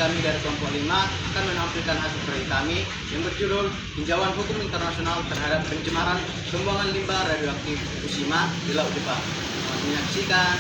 kami dari kelompok 5 akan menampilkan hasil proyek kami yang berjudul Tinjauan Hukum Internasional Terhadap Pencemaran Pembuangan Limbah Radioaktif Fukushima di Laut Jepang. Selamat menyaksikan.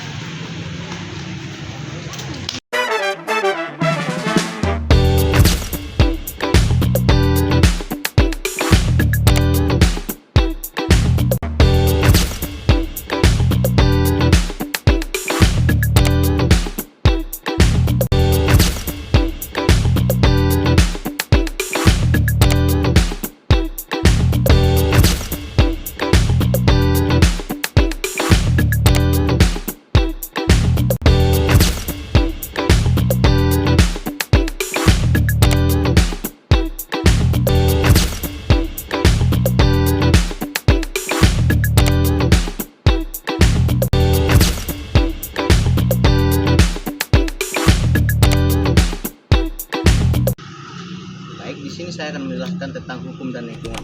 Baik, di sini saya akan menjelaskan tentang hukum dan lingkungan.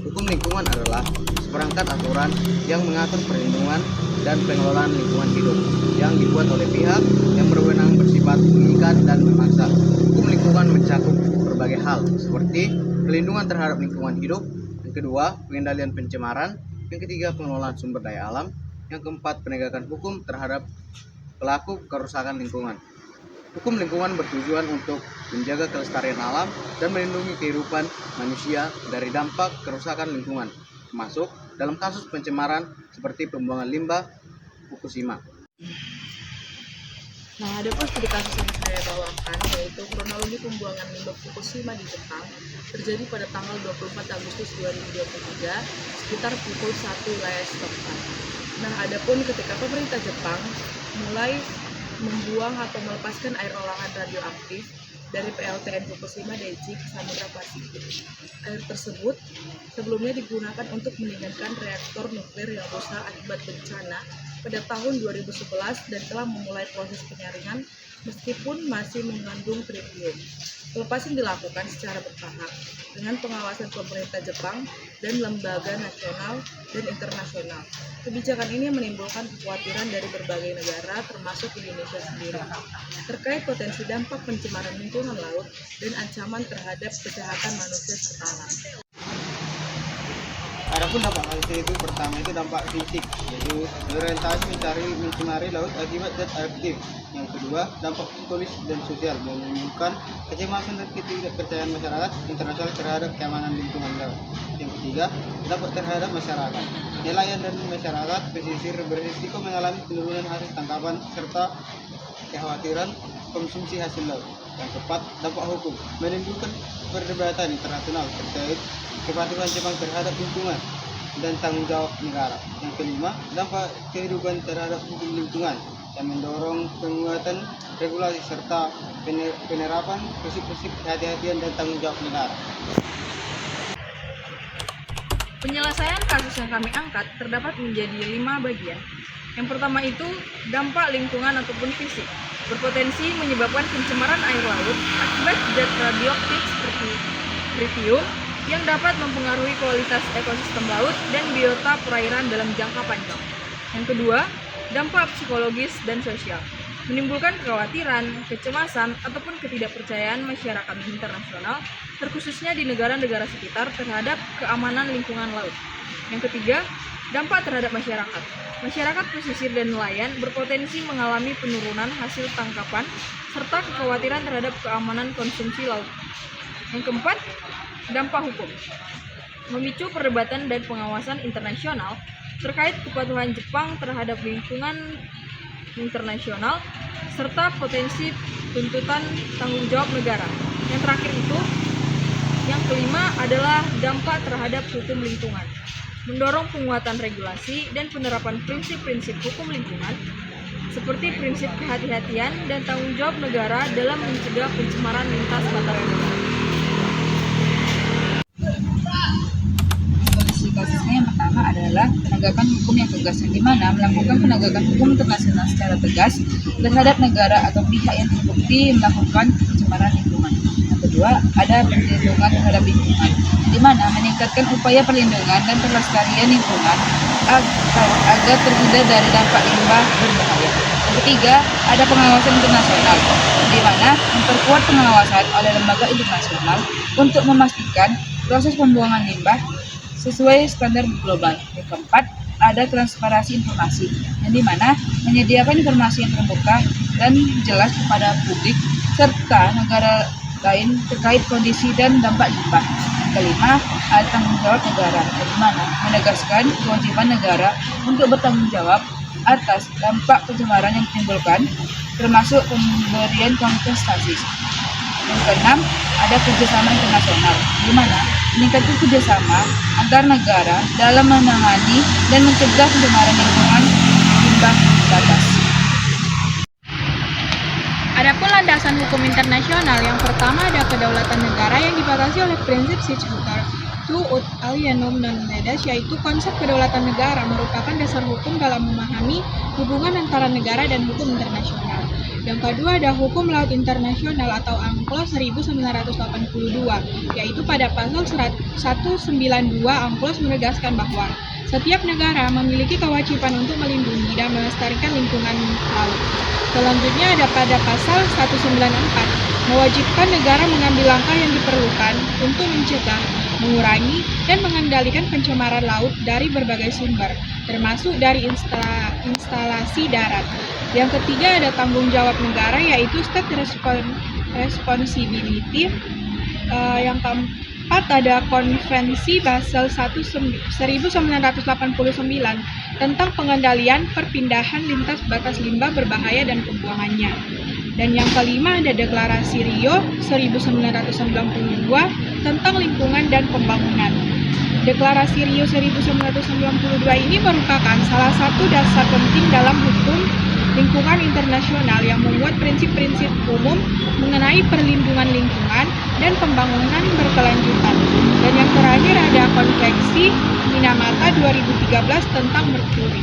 Hukum lingkungan adalah seperangkat aturan yang mengatur perlindungan dan pengelolaan lingkungan hidup yang dibuat oleh pihak yang berwenang bersifat mengikat dan memaksa. Hukum lingkungan mencakup berbagai hal seperti perlindungan terhadap lingkungan hidup, yang kedua pengendalian pencemaran, yang ketiga pengelolaan sumber daya alam, yang keempat penegakan hukum terhadap pelaku kerusakan lingkungan. Hukum lingkungan bertujuan untuk menjaga kelestarian alam dan melindungi kehidupan manusia dari dampak kerusakan lingkungan, termasuk dalam kasus pencemaran seperti pembuangan limbah Fukushima. Nah, ada pun studi kasus yang saya bawakan yaitu kronologi pembuangan limbah Fukushima di Jepang terjadi pada tanggal 24 Agustus 2023 sekitar pukul 1 wilayah setempat. Nah, ada pun ketika pemerintah Jepang mulai membuang atau melepaskan air olahan radioaktif dari PLTN Fukushima Daiichi ke Samudra Pasifik. Air tersebut sebelumnya digunakan untuk mendinginkan reaktor nuklir yang rusak akibat bencana pada tahun 2011 dan telah memulai proses penyaringan meskipun masih mengandung tritium. Pelepasan dilakukan secara bertahap dengan pengawasan pemerintah Jepang dan lembaga nasional dan internasional. Kebijakan ini menimbulkan kekhawatiran dari berbagai negara termasuk Indonesia sendiri terkait potensi dampak pencemaran lingkungan laut dan ancaman terhadap kesehatan manusia serta alam. Adapun dampak hasil itu pertama itu dampak fisik, yaitu berorientasi mencemari laut akibat zat aktif. Yang kedua, dampak psikologis dan sosial menimbulkan kecemasan dan ketidakpercayaan masyarakat internasional terhadap keamanan lingkungan laut. Yang ketiga, dampak terhadap masyarakat. Nelayan dan masyarakat pesisir berisiko mengalami penurunan hasil tangkapan serta kekhawatiran konsumsi hasil laut. Yang keempat, dampak hukum menimbulkan perdebatan internasional terkait kepatuhan Jepang terhadap lingkungan dan tanggung jawab negara. Yang kelima, dampak kehidupan terhadap hukum lingkungan yang mendorong penguatan regulasi serta penerapan prinsip-prinsip kehati-hatian dan tanggung jawab negara. Penyelesaian kasus yang kami angkat terdapat menjadi 5 bagian. Yang pertama itu dampak lingkungan ataupun fisik, berpotensi menyebabkan pencemaran air laut akibat zat radioaktif seperti tritium yang dapat mempengaruhi kualitas ekosistem laut dan biota perairan dalam jangka panjang. Yang kedua, dampak psikologis dan sosial, menimbulkan kekhawatiran, kecemasan, ataupun ketidakpercayaan masyarakat internasional, terkhususnya di negara-negara sekitar terhadap keamanan lingkungan laut. Yang ketiga, dampak terhadap masyarakat. Masyarakat pesisir dan nelayan berpotensi mengalami penurunan hasil tangkapan serta kekhawatiran terhadap keamanan konsumsi laut. Yang keempat, dampak hukum, memicu perdebatan dan pengawasan internasional terkait kepatuhan Jepang terhadap lingkungan internasional serta potensi tuntutan tanggung jawab negara. Yang terakhir itu, yang kelima adalah dampak terhadap hukum lingkungan, mendorong penguatan regulasi dan penerapan prinsip-prinsip hukum lingkungan seperti prinsip kehati-hatian dan tanggung jawab negara dalam mencegah pencemaran lintas batas negara. Kasusnya yang pertama adalah penegakan hukum yang tegas, yang dimana melakukan penegakan hukum internasional secara tegas terhadap negara atau pihak yang terbukti melakukan pencemaran lingkungan. Yang kedua, ada perlindungan terhadap lingkungan, di mana meningkatkan upaya perlindungan dan pelestarian lingkungan agar terhindar dari dampak limbah berbahaya. Yang ketiga, ada pengawasan internasional, di mana memperkuat pengawasan oleh lembaga internasional untuk memastikan proses pembuangan limbah sesuai standar global. Yang keempat, ada transparansi informasi, yang di mana menyediakan informasi yang terbuka dan jelas kepada publik serta negara lain terkait kondisi dan dampak limbah. Yang kelima, ada tanggung jawab negara, yang di mana menegaskan kewajiban negara untuk bertanggung jawab atas dampak pencemaran yang ditimbulkan, termasuk pemberian kompensasi. Yang keenam, ada kerjasama internasional, di mana meningkatkan kerjasama antar negara dalam menangani dan mencegah pencemaran lingkungan limbah batas. Adapun landasan hukum internasional, yang pertama ada kedaulatan negara yang dibatasi oleh prinsip Sitzhuter tu ut alienum non ledas, yaitu konsep kedaulatan negara merupakan dasar hukum dalam memahami hubungan antara negara dan hukum internasional. Yang kedua ada hukum laut internasional atau UNCLOS 1982, yaitu pada pasal 192 UNCLOS menegaskan bahwa setiap negara memiliki kewajiban untuk melindungi dan melestarikan lingkungan laut. Selanjutnya ada pada pasal 194, mewajibkan negara mengambil langkah yang diperlukan untuk mencegah, mengurangi, dan mengendalikan pencemaran laut dari berbagai sumber, termasuk dari instalasi darat. Yang ketiga ada tanggung jawab negara, yaitu state responsibility. Yang keempat ada Konvensi Basel 1989 tentang pengendalian perpindahan lintas batas limbah berbahaya dan pembuangannya. Dan yang kelima ada Deklarasi Rio 1992 tentang lingkungan dan pembangunan. Deklarasi Rio 1992 ini merupakan salah satu dasar penting dalam hukum lingkungan internasional yang membuat prinsip-prinsip umum mengenai perlindungan lingkungan dan pembangunan berkelanjutan. Dan yang terakhir ada Konvensi Minamata 2013 tentang merkuri.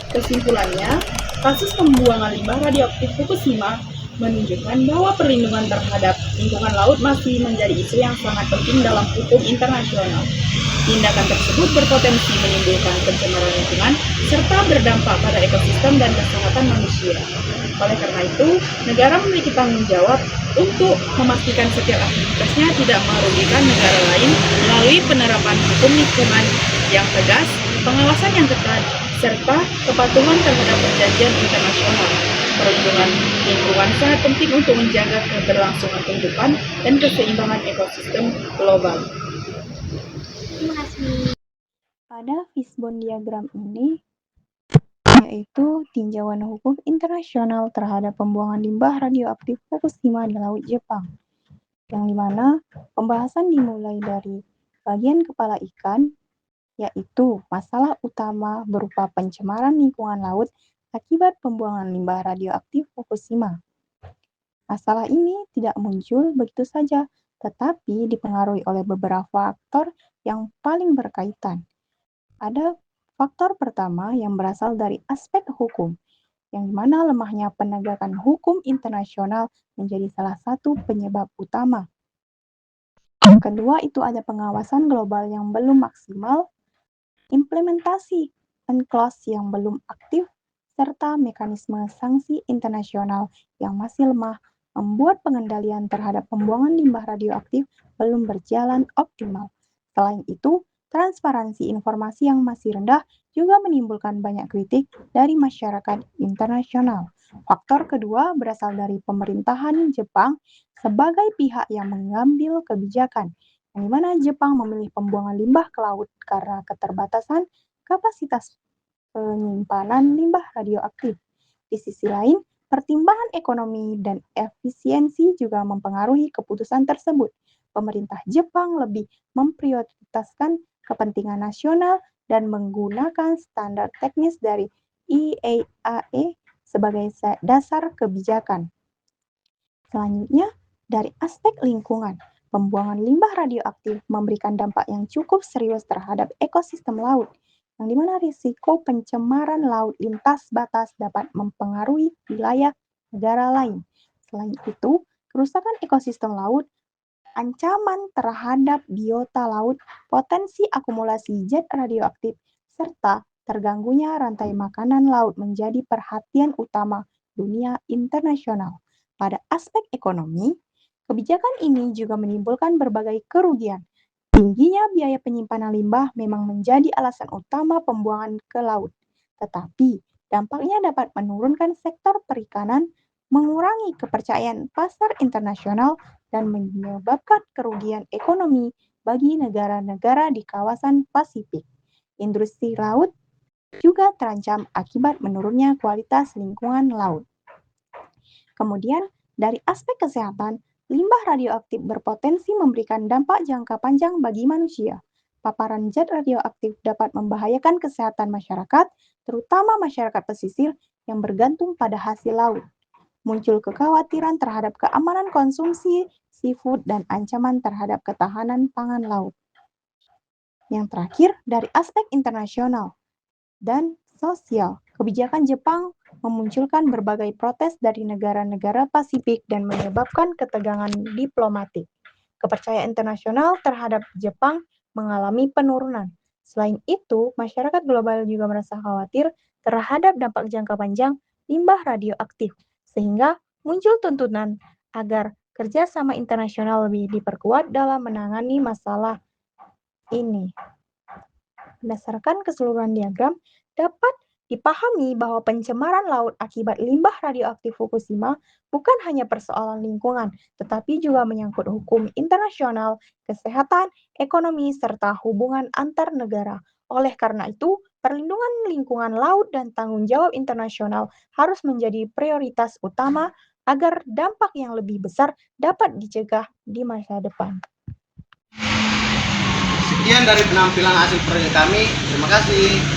Kesimpulannya, kasus pembuangan limbah radioaktif Fukushima menunjukkan bahwa perlindungan terhadap lingkungan laut masih menjadi isu yang sangat penting dalam hukum internasional. Tindakan tersebut berpotensi menimbulkan pencemaran lingkungan serta berdampak pada ekosistem dan kesehatan manusia. Oleh karena itu, negara memiliki tanggung jawab untuk memastikan setiap aktivitasnya tidak merugikan negara lain melalui penerapan hukum lingkungan yang tegas, pengawasan yang ketat, serta kepatuhan terhadap perjanjian internasional. Perlindungan lingkungan sangat penting untuk menjaga keberlangsungan kehidupan dan keseimbangan ekosistem global. Pada fishbone diagram ini, yaitu tinjauan hukum internasional terhadap pembuangan limbah radioaktif Fukushima di Laut Jepang, yang dimana pembahasan dimulai dari bagian kepala ikan, yaitu masalah utama berupa pencemaran lingkungan laut akibat pembuangan limbah radioaktif Fukushima. Masalah ini tidak muncul begitu saja, tetapi dipengaruhi oleh beberapa faktor yang paling berkaitan. Ada faktor pertama yang berasal dari aspek hukum, yang dimana lemahnya penegakan hukum internasional menjadi salah satu penyebab utama. Yang kedua itu ada pengawasan global yang belum maksimal, implementasi UNCLOS yang belum aktif, serta mekanisme sanksi internasional yang masih lemah membuat pengendalian terhadap pembuangan limbah radioaktif belum berjalan optimal. Selain itu, transparansi informasi yang masih rendah juga menimbulkan banyak kritik dari masyarakat internasional. Faktor kedua berasal dari pemerintahan Jepang sebagai pihak yang mengambil kebijakan, yang dimana Jepang memilih pembuangan limbah ke laut karena keterbatasan kapasitas penyimpanan limbah radioaktif. Di sisi lain, pertimbangan ekonomi dan efisiensi juga mempengaruhi keputusan tersebut. Pemerintah Jepang lebih memprioritaskan kepentingan nasional dan menggunakan standar teknis dari IAEA sebagai dasar kebijakan. Selanjutnya, dari aspek lingkungan, pembuangan limbah radioaktif memberikan dampak yang cukup serius terhadap ekosistem laut, yang dimana risiko pencemaran laut lintas batas dapat mempengaruhi wilayah negara lain. Selain itu, kerusakan ekosistem laut, ancaman terhadap biota laut, potensi akumulasi zat radioaktif, serta terganggunya rantai makanan laut menjadi perhatian utama dunia internasional. Pada aspek ekonomi, kebijakan ini juga menimbulkan berbagai kerugian. Tingginya biaya penyimpanan limbah memang menjadi alasan utama pembuangan ke laut, tetapi dampaknya dapat menurunkan sektor perikanan, mengurangi kepercayaan pasar internasional, dan menyebabkan kerugian ekonomi bagi negara-negara di kawasan Pasifik. Industri laut juga terancam akibat menurunnya kualitas lingkungan laut. Kemudian, dari aspek kesehatan, limbah radioaktif berpotensi memberikan dampak jangka panjang bagi manusia. Paparan zat radioaktif dapat membahayakan kesehatan masyarakat, terutama masyarakat pesisir yang bergantung pada hasil laut. Muncul kekhawatiran terhadap keamanan konsumsi seafood dan ancaman terhadap ketahanan pangan laut. Yang terakhir, dari aspek internasional dan sosial, kebijakan Jepang memunculkan berbagai protes dari negara-negara Pasifik dan menyebabkan ketegangan diplomatik. Kepercayaan internasional terhadap Jepang mengalami penurunan. Selain itu, masyarakat global juga merasa khawatir terhadap dampak jangka panjang limbah radioaktif, sehingga muncul tuntutan agar kerjasama internasional lebih diperkuat dalam menangani masalah ini. Berdasarkan keseluruhan diagram, dapat dipahami bahwa pencemaran laut akibat limbah radioaktif Fukushima bukan hanya persoalan lingkungan, tetapi juga menyangkut hukum internasional, kesehatan, ekonomi, serta hubungan antar negara. Oleh karena itu, perlindungan lingkungan laut dan tanggung jawab internasional harus menjadi prioritas utama agar dampak yang lebih besar dapat dicegah di masa depan. Sekian dari penampilan hasil proyek kami. Terima kasih.